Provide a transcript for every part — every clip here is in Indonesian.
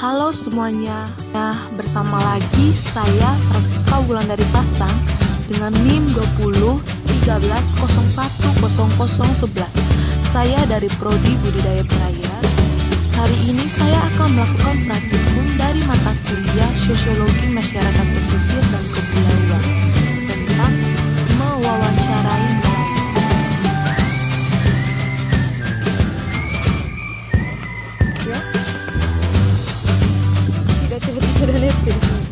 Halo semuanya, bersama lagi saya Francisca Wulandari Pasang dengan NIM 2013010011. Saya dari Prodi Budidaya Perairan. Hari ini saya akan melakukan praktikum dari mata kuliah Sosiologi Masyarakat Pesisir dan Kepulauan tentang mewawancarai nelayan. Sudah lihat di sini.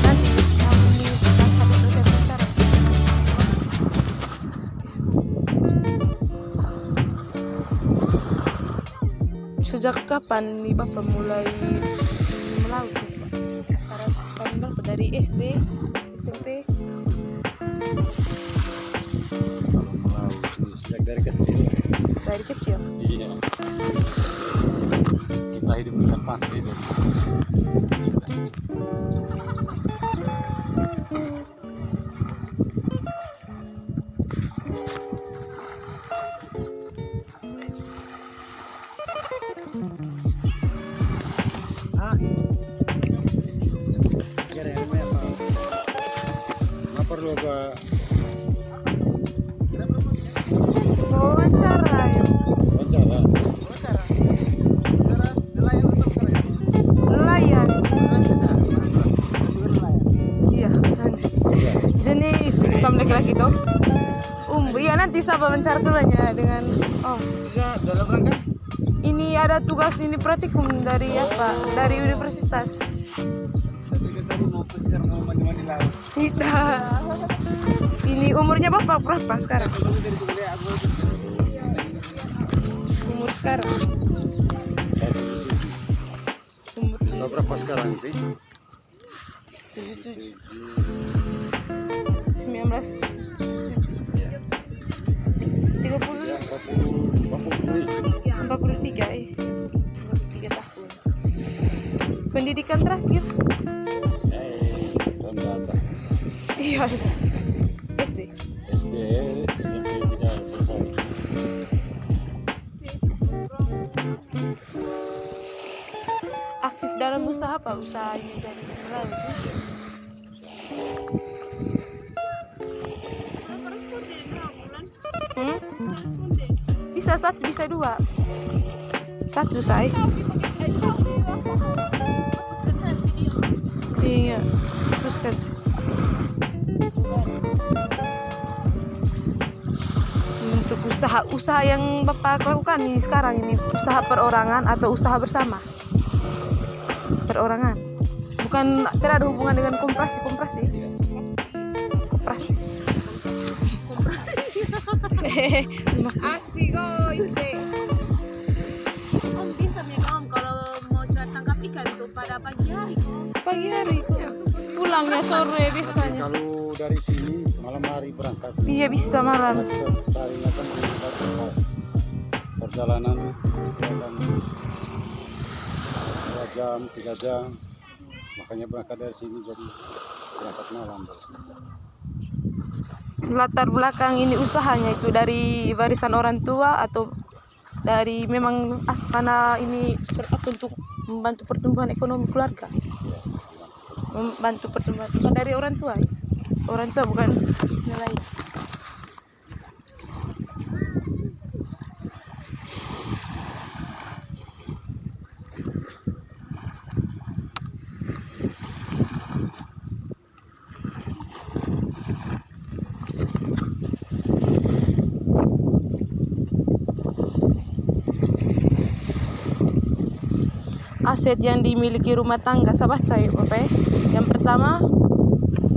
Nanti kamu pas habis selesai wawancara. Sejak kapan nih Bapak mulai melaut? Tahun berapa? Dari SD, SMP? Sejak dari kecil. Dari kecil? Iya. Kita hidup dengan pantai itu. Nggak perlu ke Wawancara ya? wawancara. Nelayan. Iya, nanti. Jenis kamu laki-laki tuh? Iya nanti saya wawancara keduanya dengan Dalam rangka? ini ada tugas ini praktikum dari apa? Dari universitas. Tidak. Ini umurnya Bapak berapa sekarang? Umur sekarang? Umur Berapa sekarang sih? 77. 19. 30. Ya, 43 43 tahun. Pendidikan terakhir? Tahun berapa? Iya. SD. SD, SMP tidak selesai. Aktif dalam usaha apa? Usaha ini jadi nelayan. Bisa satu, bisa dua. Satu saya. Iya, terus kan. Untuk usaha yang Bapak lakukan ini sekarang ini usaha perorangan atau usaha bersama? Perorangan. Bukan, tidak ada hubungan dengan koperasi. Koperasi. Asik kok itu. Om bisa nih Om kalau mau cari tangkap ikan tuh pada pagi hari. Pagi hari. Pulangnya sore biasanya. Kalau dari sini malam hari berangkat. Iya bisa malam. Kita carinya kan perjalanan dalam 2 jam, 3 jam. Makanya berangkat dari sini jadi berangkat malam. Latar belakang ini usahanya itu dari warisan orang tua atau dari memang karena ini untuk membantu pertumbuhan ekonomi keluarga, membantu pertumbuhan, bukan dari orang tua ya? Orang tua bukan nelayan. Aset yang dimiliki rumah tangga saya baca ya Bapak ya. Yang pertama,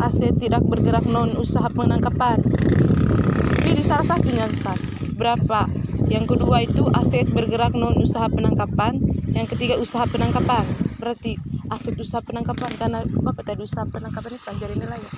aset tidak bergerak non usaha penangkapan. Pilih salah satunya Ustaz. Berapa? Yang kedua itu aset bergerak non usaha penangkapan. Yang ketiga usaha penangkapan. Berarti aset usaha penangkapan karena Bapak tadi usaha penangkapan itu kan jadi nelayan.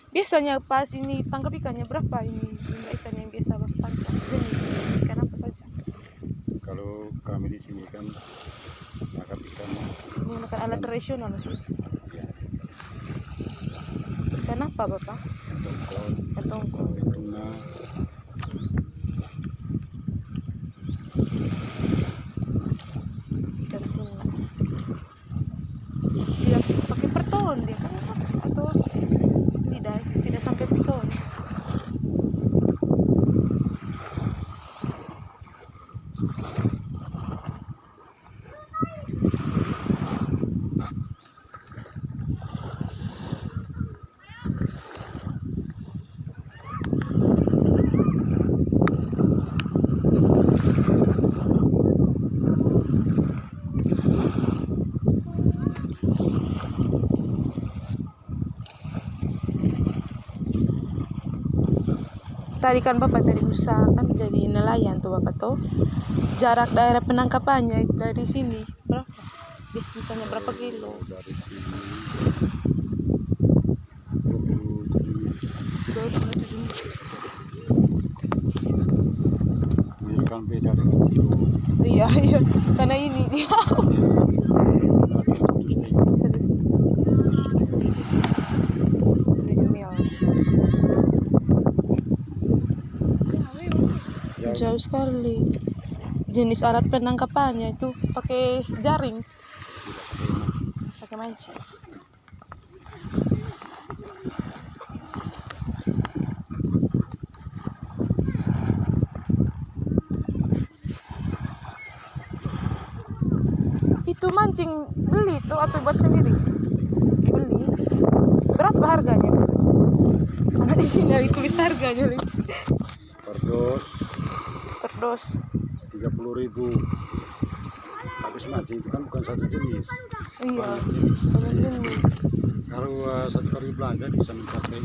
Biasanya pas ini tangkap ikannya berapa ini jumlah ikan yang biasa Bapak tangkap? Jenis ikan apa saja? kami di sini kan tangkap ikan Menggunakan alat tradisional sih. ya, Ikan apa Bapak? tongkol, Ikan tongkol. tuna, Ikan tuna. Dia pakai per ton dia kan atau tidak sampai per ton. Tadi kan Bapak tadi usahakan jadi nelayan tuh Bapak tuh. Jarak daerah penangkapannya dari sini berapa? Misalnya berapa kilo? dari sini 27 ini kan beda dengan kilo. Iya iya karena ini dia Ada yang 1,5. 7 mil. Jauh sekali. Jenis alat penangkapannya itu pakai jaring, pakai mancing. Itu mancing beli tuh atau buat sendiri? Beli. Berapa harganya? Karena di sini ada tulis harganya nih. Per dos Per dos. 30.000. Habis mancing itu kan bukan satu jenis. Iya. Banyak jenis. Banyak jenis. Kalau satu kali belanja bisa mencapai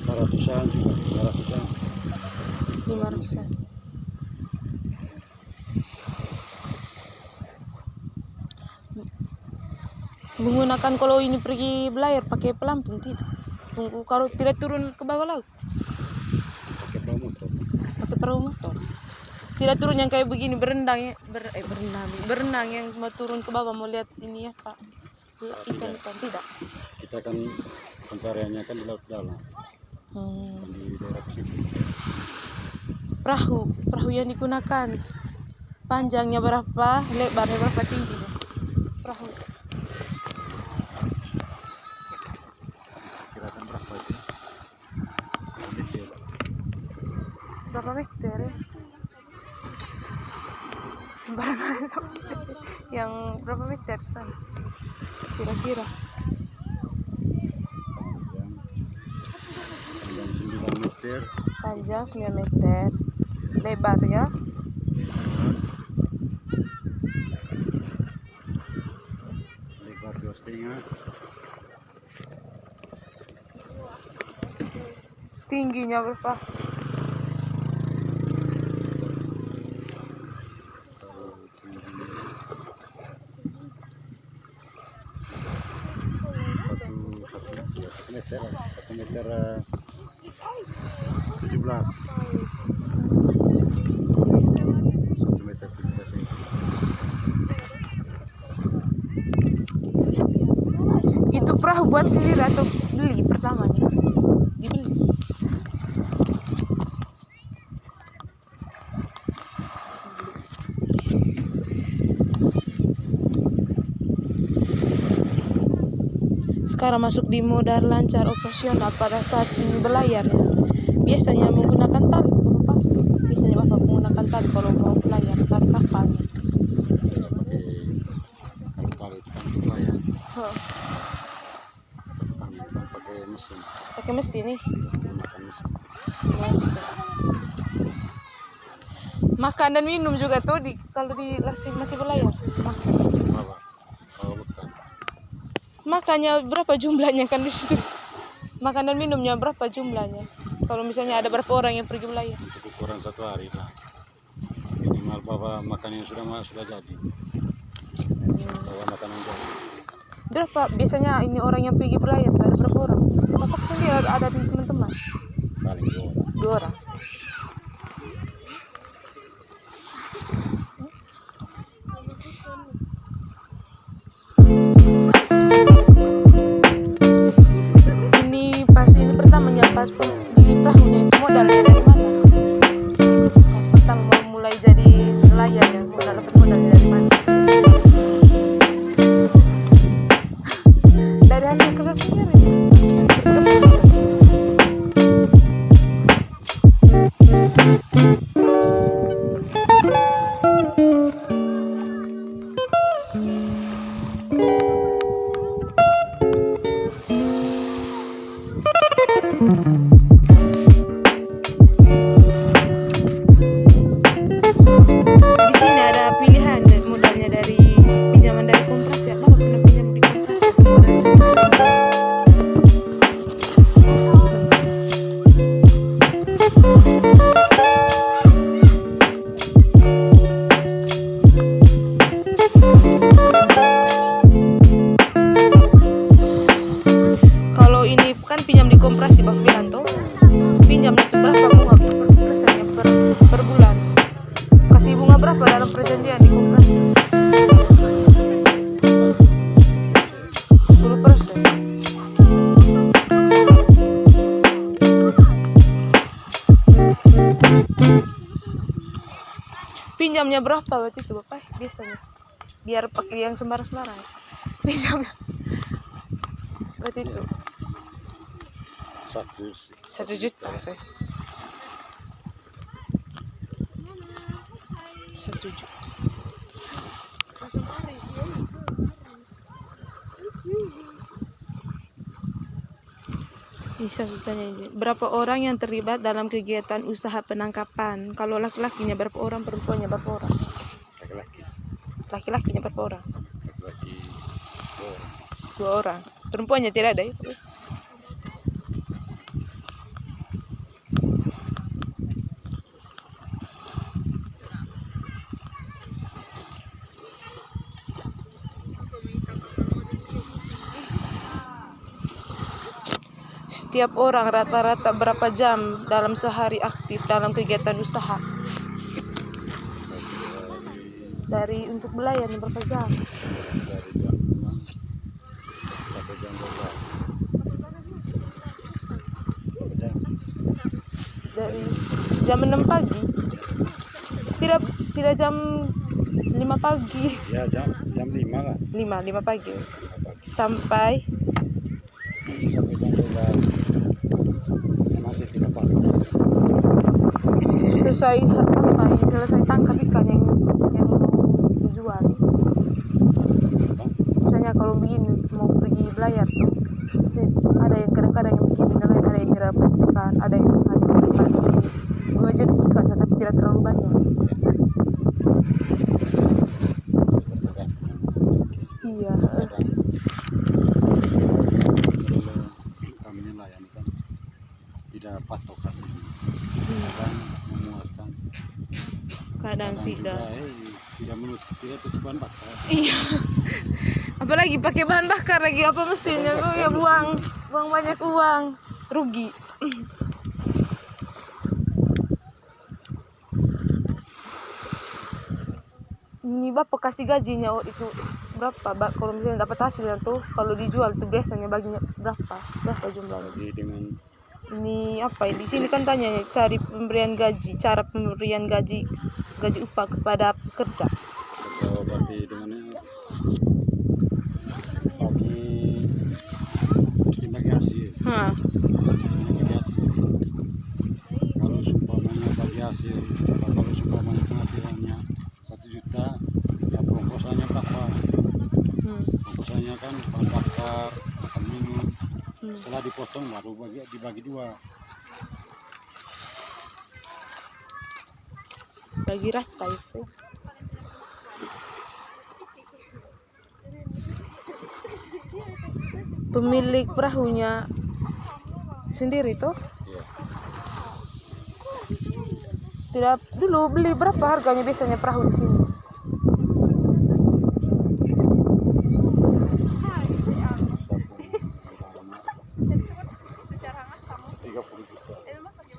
400-an juga, 500-an. 500-an. Menggunakan kalau ini pergi belayar pakai pelampung tidak? Tunggu kalau tidak turun ke bawah laut Pakai perahu motor. pakai perahu motor. Tidak turun yang kayak begini berenang ya, berenang yang mau turun ke bawah mau lihat ini ya Pak. Ikan tidak. Kita kan pencariannya kan di laut dalam, Hmm. di daerah pesisir. Perahu yang digunakan panjangnya berapa, lebarnya berapa, tingginya perahu. Kirakan berapa itu? Meter. Berapa meter ya? Sembarangan yang berapa meter sana kira-kira? Panjang 9 meter. Panjang 9 meter, lebar ya Lebar 2,5. tingginya berapa? Satu meter 17. 1 meter 17 cm. Itu perahu buat sendiri atau beli pertamanya? Dibeli. Sekarang masuk di modal lancar operasional pada saat berlayar ya. Biasanya menggunakan tali tuh Bapak. Biasanya Bapak menggunakan tali kalau mau berlayar tali kapal. Kalau tali itu kan nelayan, Huh. bukan pakai mesin, Pakai mesin nih. menggunakan mesin. Makan dan minum juga tuh kalau masih berlayar. Makan. Apa? Kalau bukan, Makannya berapa jumlahnya kan di situ? Makan dan minumnya berapa jumlahnya? Kalau misalnya ada berapa orang yang pergi berlayar? untuk ukuran 1 hari lah. Minimal bawa makanan yang sudah jadi. Bawa makanan jadi. Berapa biasanya ini orang yang pergi berlayar tuh ada berapa orang? Bapak sendiri ada teman-teman? Paling 2 orang. 2 orang. berapa dalam perjanjian di koperasi? 10%. Pinjamnya berapa waktu itu Bapak biasanya? Biar pakai yang sembarang-sembarang. Pinjamnya waktu itu 1 juta. 1 juta. Bisa tanya ini. Berapa orang yang terlibat dalam kegiatan usaha penangkapan? Kalau laki-lakinya berapa orang, perempuannya berapa orang? Laki-laki. Laki-lakinya berapa orang? Laki-laki 2 orang. Perempuannya tidak ada itu. Setiap orang rata-rata berapa jam dalam sehari aktif dalam kegiatan usaha? Dari untuk belayan berapa jam? Dari jam 6 pagi? Tidak jam 5 pagi. Ya jam 5 lah. 5 pagi. Sampai Jam 12 masih tidak pasti. selesai tangkap ikan yang mau dijual. Misalnya kalau begini mau pergi belayar tuh, ada yang kadang-kadang yang begini, ada yang nyerap ikan, ada yang hanya ikan 2 jenis ikan tapi tidak terlalu banyak. Iya. Kami nelayan kan tidak patokan, kadang memuaskan, Kadang tidak. Tidak menurut tidak tutup bahan bakar. Iya. Apalagi pakai bahan bakar lagi apa mesinnya tuh ya buang banyak uang, rugi. Ini Bapak kasih gajinya itu berapa? Kalau misalnya dapat hasilnya tuh kalau dijual tuh biasanya baginya berapa jumlahnya? Jadi dengan Ini apa di sini kan tanya cari pemberian gaji, cara pemberian gaji upah kepada pekerja. kalau berarti dengan bagi hasil. Kalau seumpamanya bagi hasil, kalau seumpamanya penghasilannya 1 juta, ya pengkosannya berapa? Pengkosannya kan bahan bakar, makan minum. Setelah dipotong baru dibagi 2. Bagi rata itu. Pemilik perahunya sendiri tuh? Iya. Tidak dulu beli berapa harganya biasanya perahu di sini?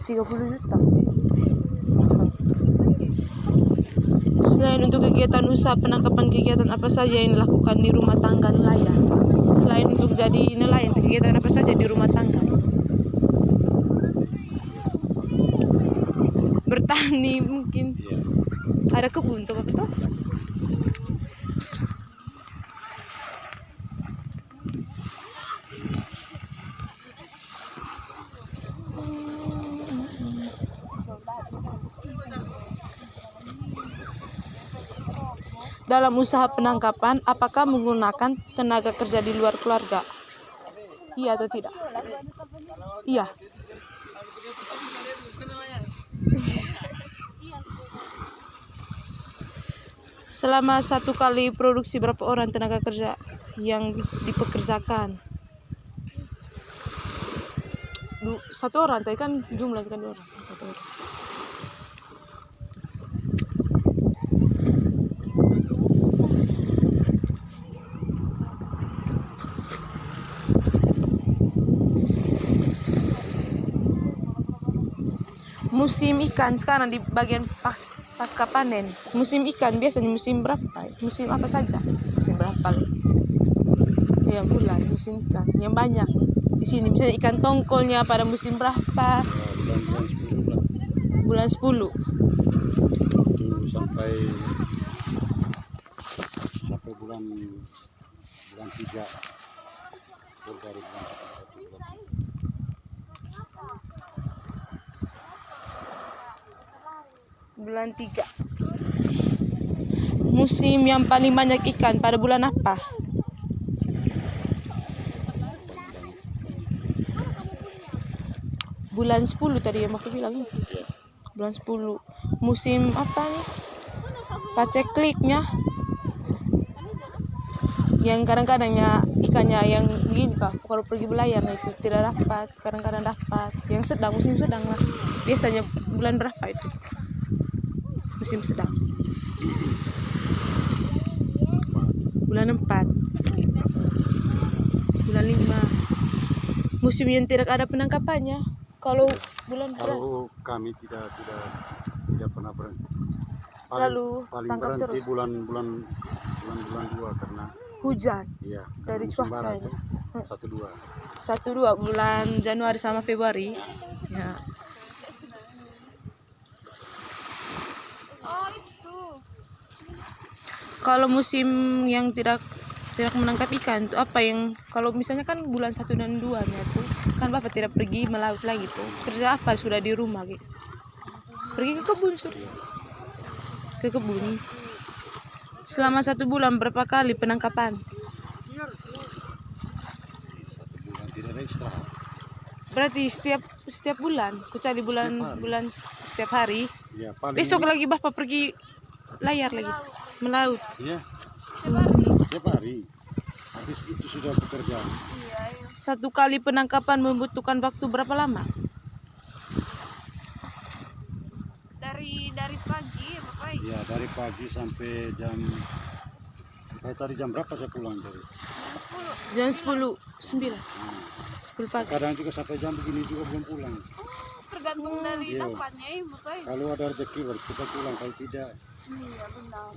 $30 juta. Selain untuk kegiatan usaha penangkapan, kegiatan apa saja yang dilakukan di rumah tangga nelayan? Selain untuk jadi nelayan, kegiatan apa saja di rumah tangga? Bertani mungkin. Iya. Ada kebun tuh apa tuh? Dalam usaha penangkapan, apakah menggunakan tenaga kerja di luar keluarga? Iya atau tidak? Iya. Selama 1 kali produksi berapa orang tenaga kerja yang dipekerjakan? 1 orang, tadi kan jumlah kan 2 orang, 1 orang. musim ikan sekarang di bagian pasca panen. Musim ikan biasanya musim berapa? Musim apa saja? Musim berapa? Ya bulan musim ikan yang banyak di sini. Misalnya ikan tongkolnya pada musim berapa? bulan 10 lah. Bulan 10. Itu sampai bulan 3. Dari bulan 1 Bulan 3. Musim yang paling banyak ikan pada bulan apa? Bulan 10 tadi yang aku bilang. Bulan 10. Musim apa nih? Pacekliknya. Yang kadang-kadangnya ikannya yang begini kak, kalau pergi belayar itu tidak dapat, kadang-kadang dapat. Yang sedang, musim sedang lah. Biasanya bulan berapa itu? Musim sedang. Bulan 4. Bulan 5. Musim yang tidak ada penangkapannya. Kalau bulan Kalau kami tidak pernah berhenti. selalu paling tangkap berhenti terus. bulan 2 karena Hujan iya dari musim cuaca barat ini. tuh. 1-2 bulan Januari sama Februari. Ya. Oh itu. Kalau musim yang tidak menangkap ikan itu apa yang kalau misalnya kan bulan 1 dan 2 nya tuh kan Bapak tidak pergi melaut lagi tuh. Kerja apa sudah di rumah, guys? Pergi ke kebun sudah. Ke kebun. Selama 1 bulan berapa kali penangkapan? 1 bulan tidak ada istirahat. Berarti setiap bulan, kecuali bulan setiap hari. Ya, paling Besok lagi Bapak pergi layar lagi, melaut. iya tiap hari. Habis itu sudah bekerja. 1 kali penangkapan membutuhkan waktu berapa lama? Dari pagi ya Bapak. Ya, dari pagi sampai tadi jam berapa saya pulang dari? Jam 10, 10 pagi. Kadang juga sampai jam begini juga belum pulang. Tergantung dari Iya. tempatnya ya Bapak. Kalau ada rezeki baru kita pulang, kalau tidak Iya benar.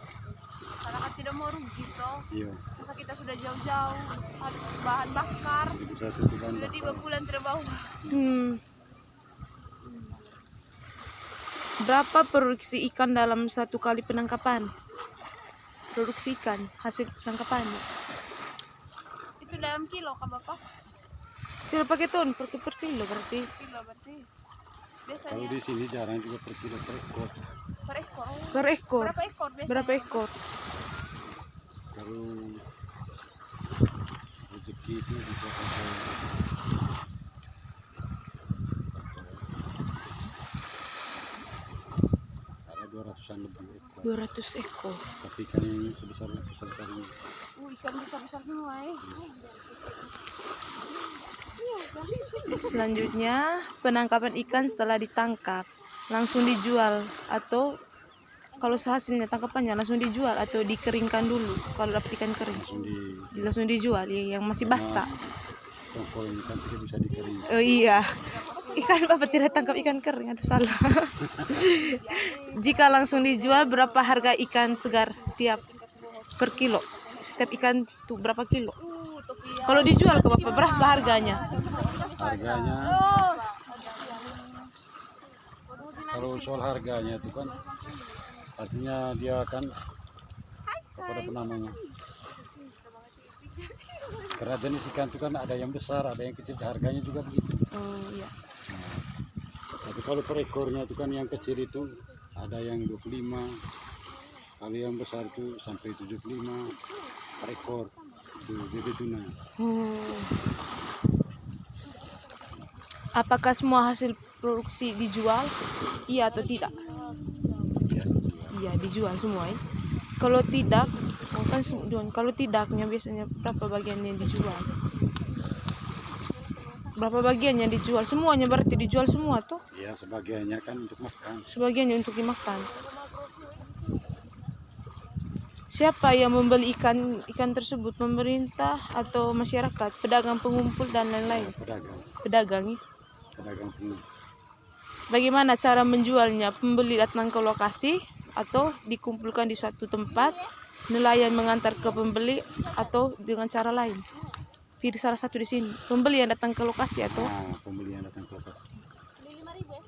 Karena kan tidak mau rugi toh. iya Masa kita sudah jauh-jauh habis bahan bakar, itu satu bulan. tiba-tiba pulang terbawa. Berapa produksi ikan dalam 1 kali penangkapan? Produksi ikan, hasil penangkapannya. Itu dalam kilo kan Bapak? Tidak pakai ton, per kilo berarti. Kilo berarti. Kalau Biasanya di sini jarang juga per kilo per ekor. per ekor. Per ekor. Berapa ekor biasanya? Berapa ekor? Kalau rezeki itu bisa sampai ada 200-an lebih ekor. 200 ekor. Tapi ikan ini sebesar ini. Ikan besar-besar semua Selanjutnya, penangkapan ikan setelah ditangkap langsung dijual atau kalau hasilnya tangkapannya langsung dijual atau dikeringkan dulu kalau dapat ikan kering. Langsung dijual yang masih basah. Tongkol ini kan tidak bisa dikering. Oh iya. Ikan Bapak tidak tangkap ikan kering, aduh salah. Jika langsung dijual berapa harga ikan segar tiap per kilo? Setiap ikan tuh berapa kilo? Kalau dijual ke Bapak berapa harganya? Harganya kalau soal harganya itu kan artinya dia kan apa namanya, karena jenis ikan itu kan ada yang besar ada yang kecil, harganya juga begitu. Oh iya. Tapi kalau per ekornya itu kan yang kecil itu ada yang 25, kalau yang besar itu sampai 75 per ekor itu jadi tuna. Apakah semua hasil produksi dijual? Iya atau tidak? Iya dijual semua. Kalau tidak, kan kalau tidaknya biasanya berapa bagian yang dijual? Berapa bagian yang dijual? Semuanya berarti dijual semua tuh? Ya sebagiannya kan untuk makan. Sebagiannya untuk dimakan. Siapa yang membeli ikan tersebut? Pemerintah atau masyarakat? Pedagang, pengumpul dan lain-lain? Pedagang. Pedagang. Pedagang pengumpul. Bagaimana cara menjualnya? Pembeli datang ke lokasi atau dikumpulkan di suatu tempat, nelayan mengantar ke pembeli atau dengan cara lain. Pilih salah satu di sini. Pembeli yang datang ke lokasi atau Nah, pembelian datang ke lokasi.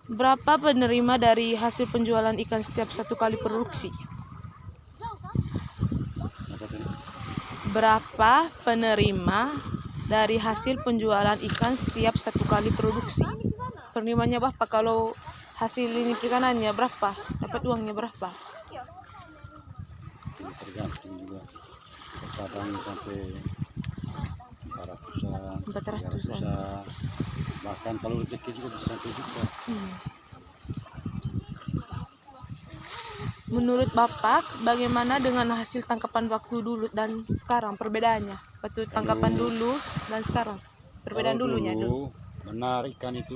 berapa penerima dari hasil penjualan ikan setiap satu kali produksi? Apa tadi? Berapa penerima dari hasil penjualan ikan setiap satu kali produksi? Penerimanya berapa? Kalau hasil ini perikanannya berapa? Dapat uangnya berapa? Ini tergantung juga. Kadang sampai 400-an, 400-an. 300-an. Bahkan kalau rezeki juga bisa 1 juta. Menurut Bapak, bagaimana dengan hasil tangkapan waktu dulu dan sekarang perbedaannya? Waktu tangkapan dulu dan sekarang. Perbedaan Kalau dulunya dulu dulu. benar ikan itu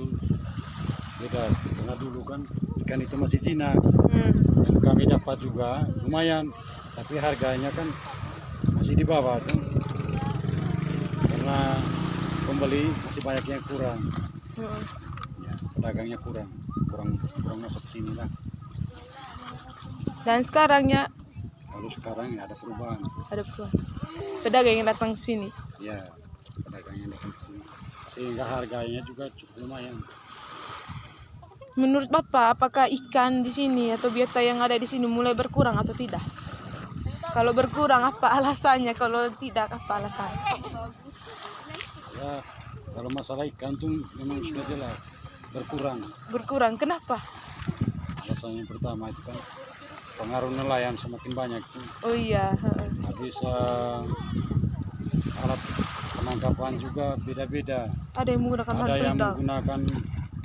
beda. Karena dulu kan ikan itu masih jinak. Dan kami dapat juga lumayan, tapi harganya kan masih di bawah kan. Karena pembeli masih banyak yang kurang. Ya, pedagangnya kurang masuk sini lah. Dan sekarangnya Lalu sekarang ya ada perubahan. ada pedagang yang datang ke sini. Ya, pedagangnya datang ke sini. Sehingga harganya juga cukup lumayan. Menurut Bapak, apakah ikan di sini atau biota yang ada di sini mulai berkurang atau tidak? Kalau berkurang apa alasannya? Kalau tidak apa alasannya? Ya, kalau masalah ikan tuh memang sudah jelas berkurang. Berkurang, kenapa? Alasan yang pertama itu kan pengaruh nelayan semakin banyak tuh. Oh iya, Habis alat penangkapan juga beda-beda. ada yang menggunakan bahan Ada yang peledak. menggunakan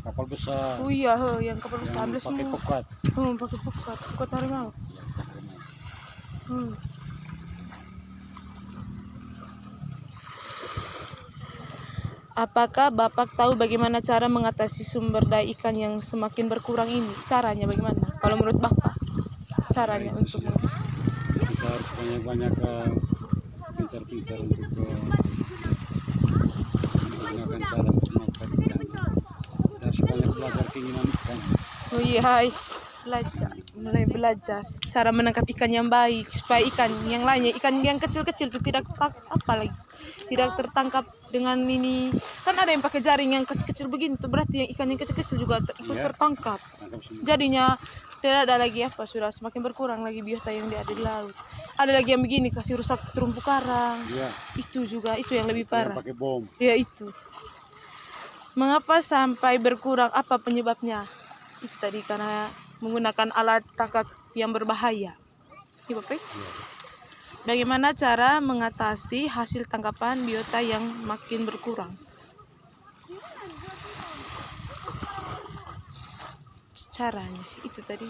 kapal besar, Oh iya, yang kapal besar yang ambil pakai semua. pokat. Pakai pokat harimau. Apakah Bapak tahu bagaimana cara mengatasi sumber daya ikan yang semakin berkurang ini? Caranya bagaimana? Kalau menurut Bapak, caranya untuk Kita harus banyak-banyak pintar-pintar untuk menggunakan cara menangkap ikan. Kita harus banyak belajar keinginan ikan. oh iya, hai. Mulai belajar cara menangkap ikan yang baik supaya ikan yang lainnya, ikan yang kecil-kecil itu tidak tidak tertangkap dengan ini. Kan ada yang pakai jaring yang kecil-kecil begini tuh, berarti yang ikan yang kecil-kecil juga ikut Iya. tertangkap. Tangkap semua. Jadinya tidak ada lagi sudah semakin berkurang lagi biota yang ada di laut. Ada lagi yang begini kasih rusak terumpu karang. Iya. Itu yang lebih Yang parah. pakai bom. Ya itu. Mengapa sampai berkurang? Apa penyebabnya? Itu tadi karena menggunakan alat tangkap yang berbahaya. Iya, Bapak? Bagaimana cara mengatasi hasil tangkapan biota yang makin berkurang? Caranya itu tadi.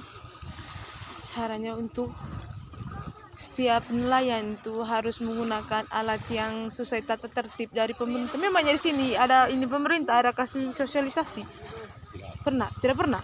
Caranya untuk setiap nelayan itu harus menggunakan alat yang sesuai tata tertib dari pemerintah. Memangnya di sini ada ini pemerintah ada kasih sosialisasi? Pernah? Tidak pernah?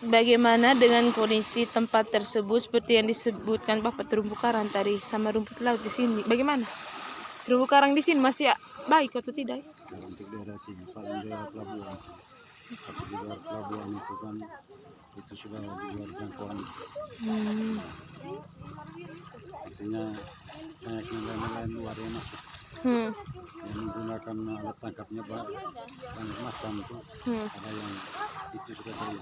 Bagaimana dengan kondisi tempat tersebut seperti yang disebutkan Bapak terumpu karang tadi sama rumput laut di sini? Bagaimana? Terumpu karang di sini masih baik atau tidak? Nah, untuk daerah sini, paling daerah pelabuhan. Tapi di luar pelabuhan itu kan itu sudah di luar jangkauan. Artinya banyak nelayan luar yang masuk. Yang menggunakan alat tangkapnya banyak macam tuh. Ada yang itu sudah dari,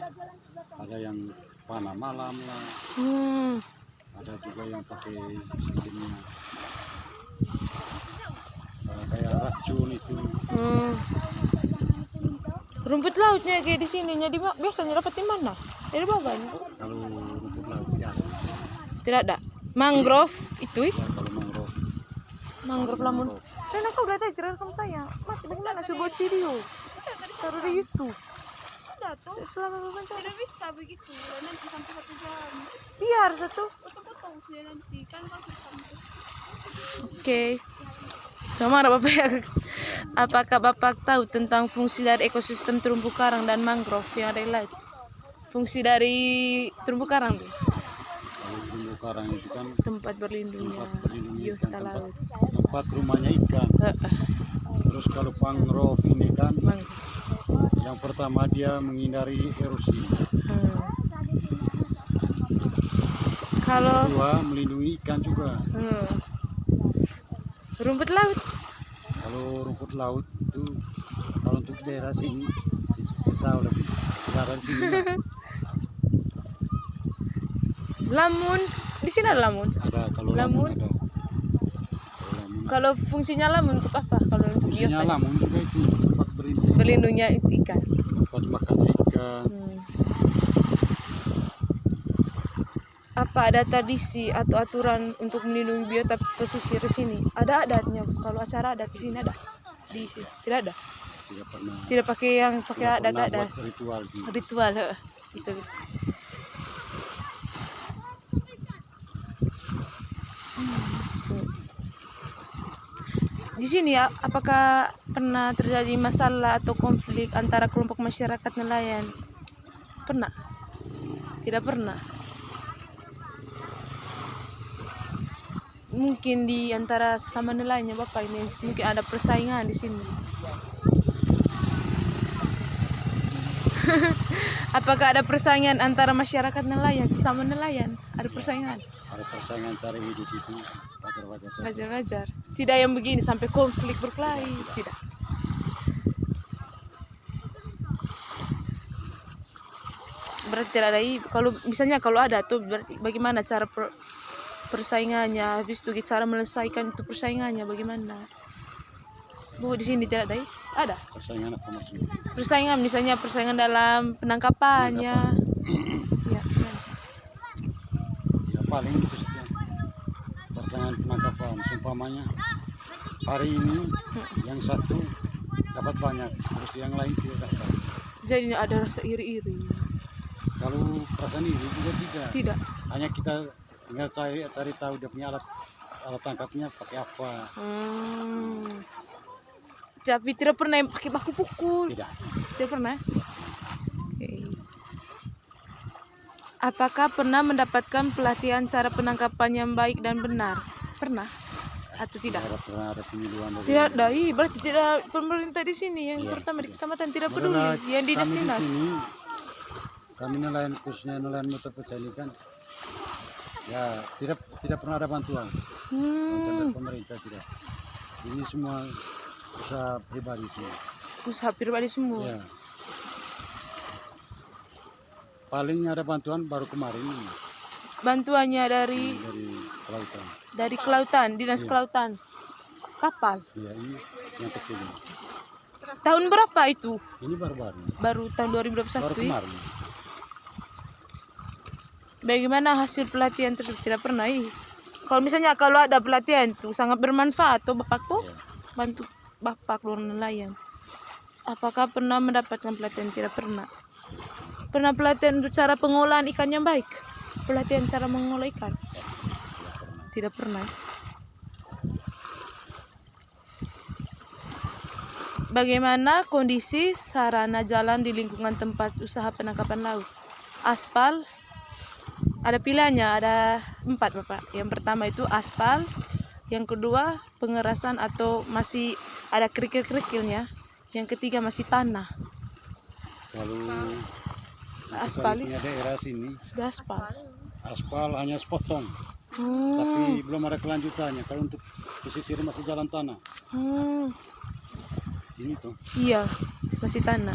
ada yang panah malam lah. Ada juga yang pakai sistemnya kayak racun itu. Rumput lautnya kayak di sininya biasanya dapat di mana? Dari bawah. Kalau rumput laut ya ada. Tidak ada. Mangrove itu? Ya, kalau Mangrove lamun. Dan aku udah tadi rekam saya. Mati bagaimana saya buat video? Taruh di YouTube. Sudah tuh. Selama wawancara. Tidak bisa begitu. Nanti sampai 1 jam. Biar satu. Potong-potong sudah nanti kan kau sudah. Oke. Sama ada Bapak ya. Apakah Bapak tahu tentang fungsi dari ekosistem terumbu karang dan mangrove yang ada di laut? Fungsi dari terumbu karang tuh, Kalau terumbu karang itu kan tempat berlindungnya tempat berlindungnya ikan, biota tempat, laut. tempat rumahnya ikan. Terus kalau mangrove ini kan Mangrove. yang pertama dia menghindari erosi. Hmm. Kalau Kedua melindungi ikan juga. rumput laut, Kalau rumput laut itu kalau untuk daerah sini kita lebih dari sini lah. lamun, di sini ada lamun. Ada kalau Lamun? ada. Kalau lamun Kalau fungsinya lamun untuk apa? Kalau untuk fungsinya biota lamun juga itu tempat berlindung, berlindungnya itu ikan. tempat makan ikan. Apa ada tradisi atau aturan untuk melindungi biota pesisir di sini? Ada adatnya. Kalau acara adat di sini ada. Di sini tidak ada. Tidak pernah. Tidak pakai yang pakai Tidak adat pernah ada. buat ritual gitu. Ritual itu. Di sini ya, apakah pernah terjadi masalah atau konflik antara kelompok masyarakat nelayan? Pernah? Tidak pernah. Mungkin di antara sesama nelayannya Bapak ini mungkin ada persaingan di sini. Apakah ada persaingan antara masyarakat nelayan sesama nelayan? Ada persaingan? Ada persaingan cari hidup itu wajar-wajar saja. Wajar-wajar. Tidak yang begini sampai konflik berkelahi, tidak. Berarti tidak ada. Kalau misalnya kalau ada tuh berarti bagaimana cara persaingannya? Habis itu cara menyelesaikan itu persaingannya bagaimana? Bu di sini tidak ada. Ada. Persaingan apa maksudnya? Persaingan misalnya persaingan dalam penangkapannya. Ya, Ya paling itu saja. Persaingan penangkapan seumpamanya hari ini yang satu dapat banyak, terus yang lain tidak dapat. jadi ada rasa iri-iri. Kalau perasaan ini juga tidak. Tidak. Hanya kita tinggal cari tahu dia punya alat tangkapnya pakai apa. Tapi tidak pernah yang pakai baku pukul. Tidak. Tidak pernah. Oke. Apakah pernah mendapatkan pelatihan cara penangkapan yang baik dan benar? Pernah atau tidak? Tidak pernah ada penyuluhan dari Tidak ada. Berarti tidak pemerintah di sini yang Iya. terutama di kecamatan tidak Masalah peduli. Yang dinas kami di dinas. sini, kami nelayan khususnya nelayan muter pecah ini kan ya tidak pernah ada bantuan dari pemerintah, tidak. Ini semua usaha pribadi semua. Usaha pribadi semua. Ya. Paling ada bantuan baru kemarin ini, Bantuannya dari dari kelautan. kelautan, dinas Iya. kelautan. Kapal. Ya ini yang kecil ini. Tahun berapa itu? Ini baru-baru. Baru tahun Baru 2021. Ya? kemarin. Bagaimana hasil pelatihan tersebut? Tidak pernah. Kalau misalnya kalau ada pelatihan itu sangat bermanfaat tuh Bapak tuh Ya. bantu Bapak luar nelayan. Apakah pernah mendapatkan pelatihan? Tidak pernah. Pernah pelatihan untuk cara pengolahan ikan yang baik? Pelatihan cara mengolah ikan? Tidak pernah. Bagaimana kondisi sarana jalan di lingkungan tempat usaha penangkapan laut? Aspal, ada pilihannya, ada 4 Bapak. Yang pertama itu aspal, yang kedua pengerasan atau masih ada kerikil-kerikilnya, yang ketiga masih tanah. Kalau Aspal punya daerah sini sudah aspal. aspal hanya sepotong, Hmm. tapi belum ada kelanjutannya. Kalau untuk pesisir masih jalan tanah. Ini tuh. Iya, masih tanah.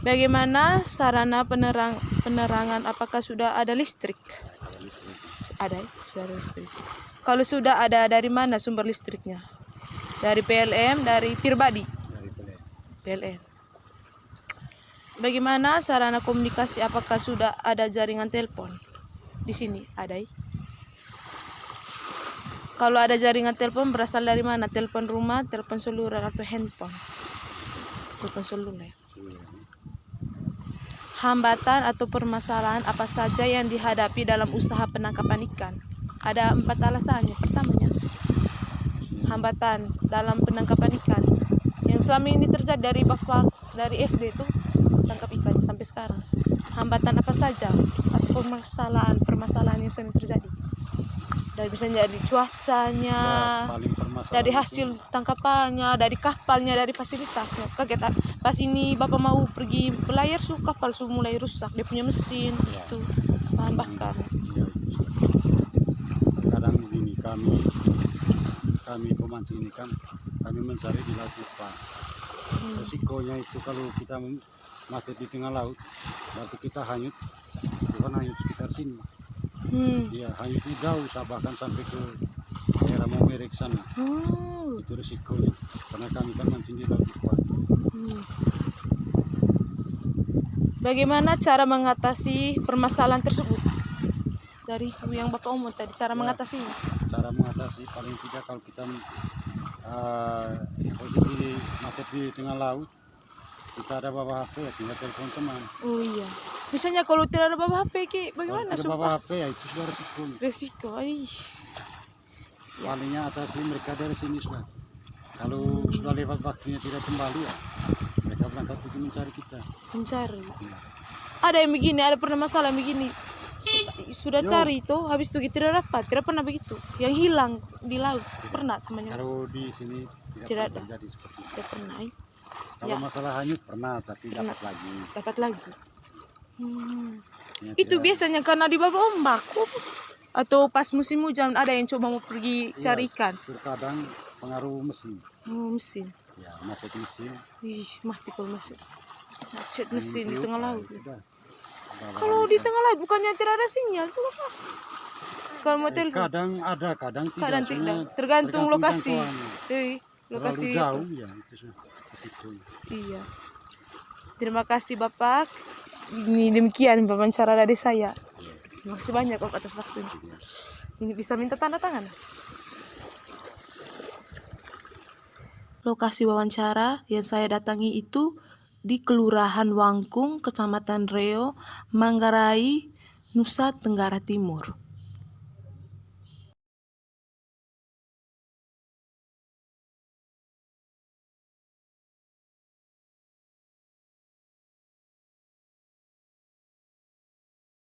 Bagaimana sarana penerangan? Apakah sudah ada listrik? Ada, ya? Sudah ada listrik. Kalau sudah ada, dari mana sumber listriknya? Dari PLN, dari pribadi? Dari PLN. Bagaimana sarana komunikasi? Apakah sudah ada jaringan telepon? Di sini ada. Ya? Kalau ada jaringan telepon berasal dari mana? Telepon rumah, telepon seluler atau handphone? Telepon seluler. Hambatan atau permasalahan apa saja yang dihadapi dalam usaha penangkapan ikan? Ada 4 alasannya. Pertamanya, hambatan dalam penangkapan ikan. selama ini terjadi dari Bapak dari SD itu tangkap ikan sampai sekarang? Hambatan apa saja atau permasalahan yang sering terjadi? Dari misalnya dari cuacanya, paling permasalahan dari itu hasil tangkapannya, dari kapalnya, dari fasilitasnya. Kaget pas ini Bapak mau pergi berlayar, kapal mulai rusak, dia punya mesin itu bahan bakar. ya, kadang begini kami pemancing ini kan kami mencari di laut lepas. Resikonya itu kalau kita masuk di tengah laut, waktu kita hanyut, bukan hanyut sekitar sini. Iya, hanyutnya jauh, bahkan sampai ke daerah Maumere sana. Itu risikonya, karena kami kan mancing di laut lepas. Bagaimana cara mengatasi permasalahan tersebut? Dari yang Bapak omong tadi, cara mengatasinya. Cara mengatasi paling tidak kalau kita posisi macet di tengah laut, kita ada bawa HP ya tinggal telepon teman. Oh iya. Misalnya kalau tidak ada bawa HP, bagaimana? Kalau tidak bawa HP ya itu sudah risiko. Resiko, Palingnya atasi mereka dari sini sudah. Kalau sudah lewat waktunya tidak kembali ya, mereka berangkat pergi mencari kita. Mencari. Ada yang begini, ada pernah masalah yang begini. Sudah cari itu, habis itu tidak dapat, tidak pernah begitu. Yang hilang di laut pernah temannya. Kalau di sini Tidak tidak ada. terjadi seperti itu. Tidak pernah. Kalau masalah hanyut pernah, tapi dapat lagi. Dapat lagi. Ya, Itu tidak- biasanya karena di bawah ombak atau pas musim hujan ada yang coba mau pergi cari ikan. Terkadang pengaruh mesin. Mesin. Ya, macet mesin. Ih, mati kalau mesin. Macet mesin di tengah laut. Sudah. Kalau di tengah laut bukannya tidak ada sinyal tuh apa? Kalau mau telepon Kadang ada, kadang tidak. kadang tidak. Soalnya Tergantung lokasi. jangkauannya. Lokasi. Terlalu jauh ya itu sudah. Risikonya. Iya. Terima kasih Bapak. Ini demikian wawancara dari saya. Terima kasih banyak Bapak atas waktunya. Ini bisa minta tanda tangan. Lokasi wawancara yang saya datangi itu di Kelurahan Wangkung, Kecamatan Reo, Manggarai, Nusa Tenggara Timur.